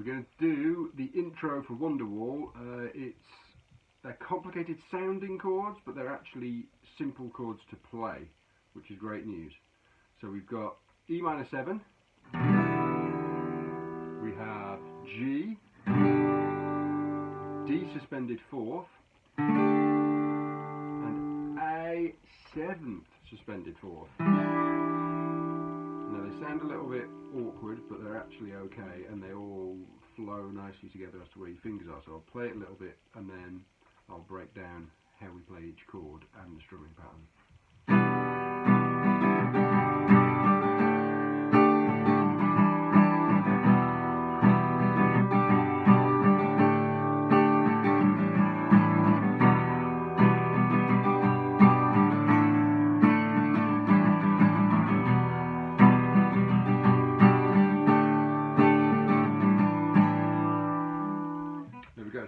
we're going to do the intro for Wonderwall. They're complicated sounding chords, but they're actually simple chords to play, which is great news. So we've got E minor 7, we have G, D suspended 4th, and A7 suspended 4th. Now they sound a little bit awkward, but they're actually okay, and they all flow nicely together as to where your fingers are. So I'll play it a little bit, and then I'll break down how we play each chord and the strumming pattern.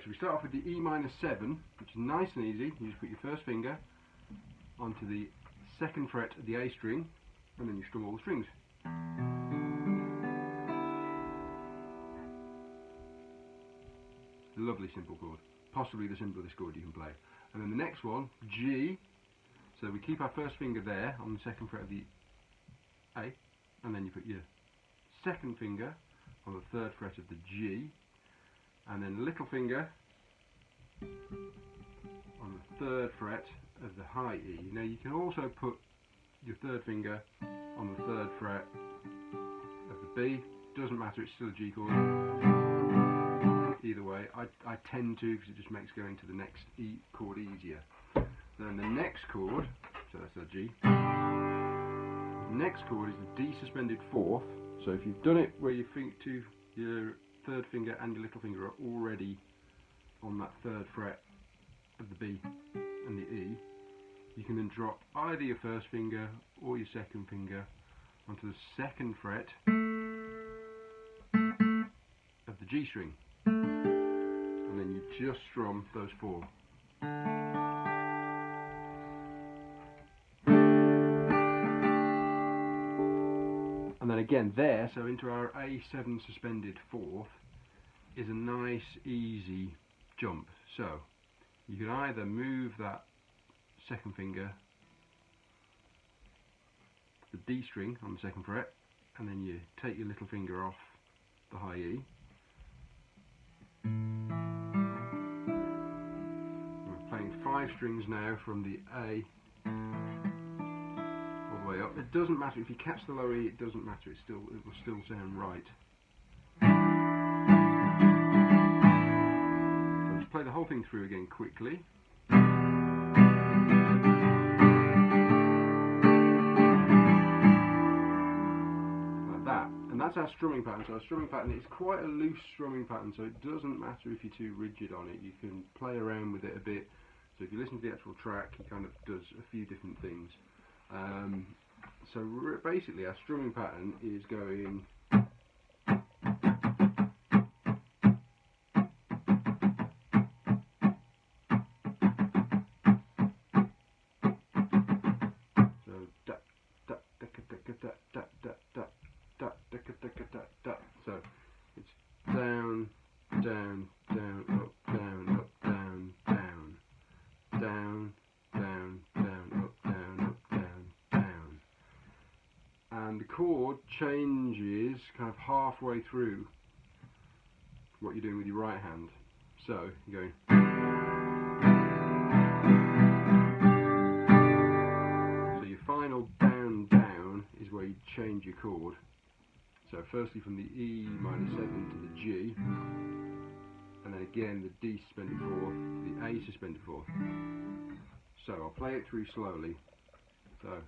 So we start off with the E minor 7, which is nice and easy. You just put your first finger onto the 2nd fret of the A string, and then you strum all the strings. Lovely simple chord, possibly the simplest chord you can play. And then the next one, G. So we keep our first finger there on the 2nd fret of the A, and then you put your 2nd finger on the 3rd fret of the G, and then little finger on the 3rd fret of the high E. Now you can also put your 3rd finger on the 3rd fret of the B. Doesn't matter, it's still a G chord. Either way, I tend to, because it just makes going to the next E chord easier. Then the next chord, so that's our G. The next chord is the D suspended 4th. So if you've done it where your 3rd finger and your little finger are already on that 3rd fret of the B and the E, you can then drop either your 1st finger or your 2nd finger onto the 2nd fret of the G string, and then you just strum those 4. And then again there, so into our A7 suspended 4th is a nice easy jump. So you can either move that 2nd finger to the D string on the 2nd fret, and then you take your little finger off the high E. We're playing 5 strings now from the A way up. It doesn't matter if you catch the lower E, it doesn't matter, it will still sound right. So let's play the whole thing through again quickly. Like that. And that's our strumming pattern. So our strumming pattern is quite a loose strumming pattern, so it doesn't matter if you're too rigid on it. You can play around with it a bit. So if you listen to the actual track, he kind of does a few different things. So basically our strumming pattern is going so da da da da da da da da da da da da. So it's down, down, down, up, down, up, down, down, down, down, down, up, down, up, down, down. And the chord changes kind of halfway through what you're doing with your right hand. So you're going. So your final down, down is where you change your chord. So firstly from the E minor 7 to the G, and then again the D suspended 4th, the A suspended 4th. So I'll play it through slowly. So